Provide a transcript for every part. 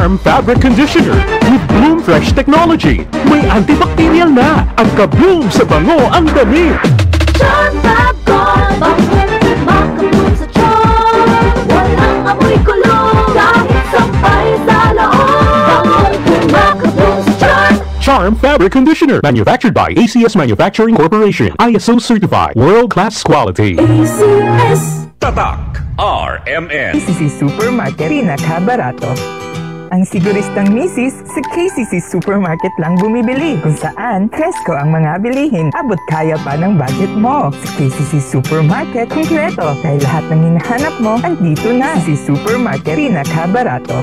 Charm Fabric Conditioner with Bloom Fresh Technology. May antibacterial na. Ang ka-bloom sa bango ang damit. Charm Fab Gold, bakit makabloom sa charm? Walang amoy kulong, kahit sampay sa loob. Bakit makabloom sa charm? Charm Fabric Conditioner, manufactured by ACS Manufacturing Corporation. ISO certified, world-class quality. ACS. Tatak RMN. KCC Supermarket, pinakabarato. Ang siguristang misis, sa KCC Supermarket lang bumibili. Kung saan, presko ang mga bilihin. Abot kaya pa ng budget mo. Sa KCC Supermarket, kumpleto. Kaya lahat ng hinahanap mo, andito na. KCC Supermarket, pinakabarato.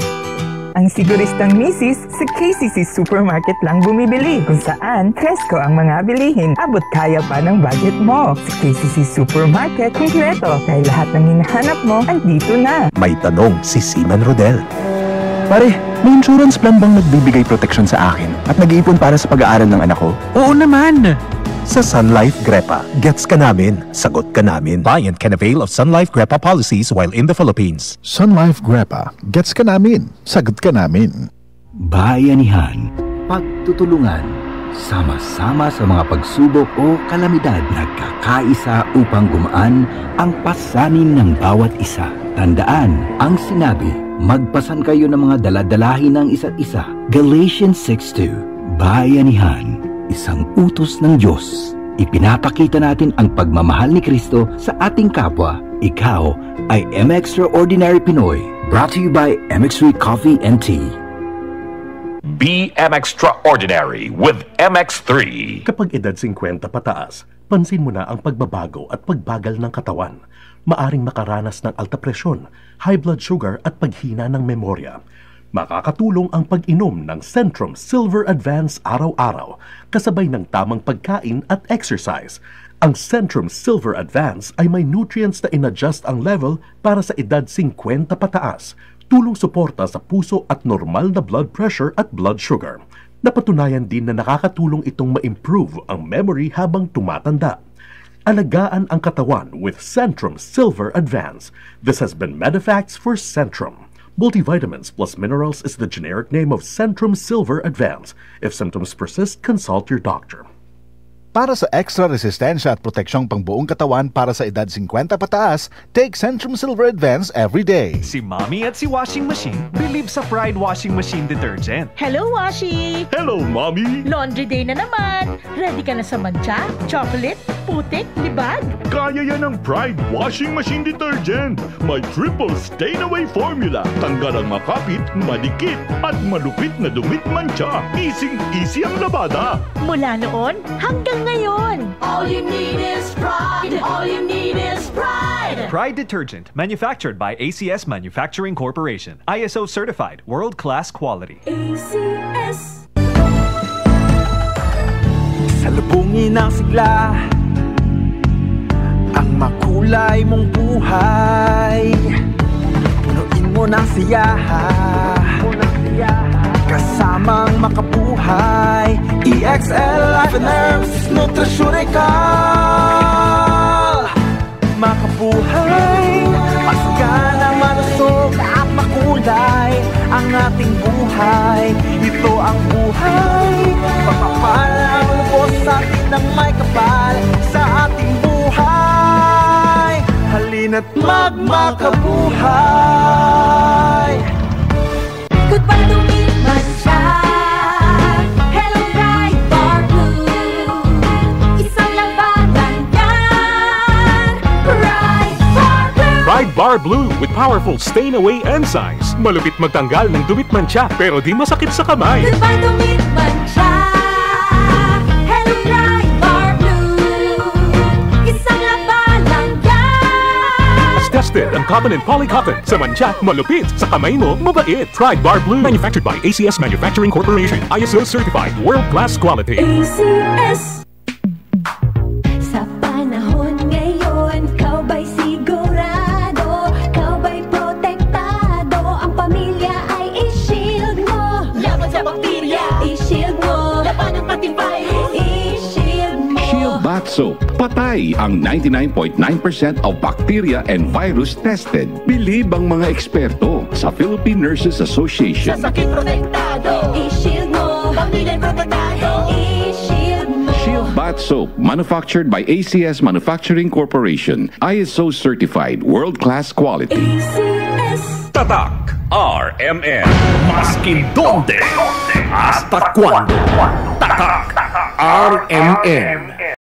Ang siguristang misis, sa KCC Supermarket lang bumibili. Kung saan, presko ang mga bilihin. Abot kaya pa ng budget mo. Sa KCC Supermarket, kumpleto. Kaya lahat ng hinahanap mo, andito na. May tanong si Seaman Rodel. Pare, may insurance plan bang nagbibigay protection sa akin at nag-iipon para sa pag-aaral ng anak ko? Oo naman! Sa Sun Life Grepa, gets ka namin, sagot ka namin. Client can avail of Sun Life Grepa policies while in the Philippines. Sun Life Grepa, gets ka namin, sagot ka namin. Bayanihan, pagtutulungan, sama-sama sa mga pagsubok o kalamidad, nagkakaisa upang gumaan ang pasanin ng bawat isa. Tandaan ang sinabi, magpasan kayo ng mga daladalahin ng isa't isa. Galatians 6:2. Bayanihan, isang utos ng Diyos. Ipinapakita natin ang pagmamahal ni Kristo sa ating kapwa. Ikaw ay M Extraordinary Pinoy. Brought to you by MX3 Coffee and Tea. Be Extraordinary with MX3. Kapag edad 50 pataas, pansin mo na ang pagbabago at pagbagal ng katawan. Maaring makaranas ng alta presyon, high blood sugar at paghina ng memorya. Makakatulong ang pag-inom ng Centrum Silver Advance araw-araw, kasabay ng tamang pagkain at exercise. Ang Centrum Silver Advance ay may nutrients na in-adjust ang level para sa edad 50 pataas, tulong suporta sa puso at normal na blood pressure at blood sugar. Napatunayan din na nakakatulong itong ma-improve ang memory habang tumatanda. Alagaan ang katawan with Centrum Silver Advance. This has been Medifax for Centrum. Multivitamins plus minerals is the generic name of Centrum Silver Advance. If symptoms persist, consult your doctor. Para sa extra resistensya at proteksyong pangbuong katawan para sa edad 50 pataas, take Centrum Silver Advance every day. Si Mommy at si Washing Machine believe sa Pride Washing Machine Detergent. Hello, Washi! Hello, Mommy! Laundry day na naman! Ready ka na sa mancha, chocolate, putik, libag? Kaya yan ng Pride Washing Machine Detergent. May triple stain-away formula. Tanggal ang makapit, malikit, at malupit na dumit mancha. Easy ang labada. Mula noon hanggang ngayon. All you need is pride. All you need is pride. Pride Detergent, manufactured by ACS Manufacturing Corporation. ISO certified, world-class quality. ACS. Salubungin ang sigla, ang makulay mong buhay. Punuin mo ng siyaha, kasamang makabuhay. EXL Life and Herbs Nutraceutical. Makabuhay, masagana, malusog at makulay ang ating buhay. Ito ang buhay, pagpapal ang lubos sa atin ng may kapal sa ating buhay. Halina't magmakabuhay. Goodbye to me, mancha. Hello, Pride Bar Blue. Isang labanan yan. Pride Bar Blue. Pride Bar Blue with powerful stain-away enzymes. Malupit magtanggal ng dumit mancha pero di masakit sa kamay. Goodbye to me, mancha. Hello, Pride Bar Blue. Isang labanan yan. As tested ang cotton and polycotton. Sa mancha, malupit. Sa kamay mo, mabait. Pride Bar Blue, manufactured by ACS Manufacturing Corporation. ISO certified, world-class quality. ACS. Sa panahon ngayon, kau ba'y sigurado? Kau ba'y protektado? Ang pamilya ay i-shield mo. Laban sa bakterya, i-shield mo. Laban ng pating virus, i-shield mo. Shield Bat Soap. Patay ang 99.9% of bacteria and virus tested. Bilib ang mga eksperto sa Philippine Nurses Association. Sa sakit protektado, i-shield mo. Bacteria protektado, i-shield mo. Shield Bath Soap, manufactured by ACS Manufacturing Corporation. ISO certified, world-class quality. ACS. Tatak RMN. Maskin donde, hasta cuando. Tatak RMN.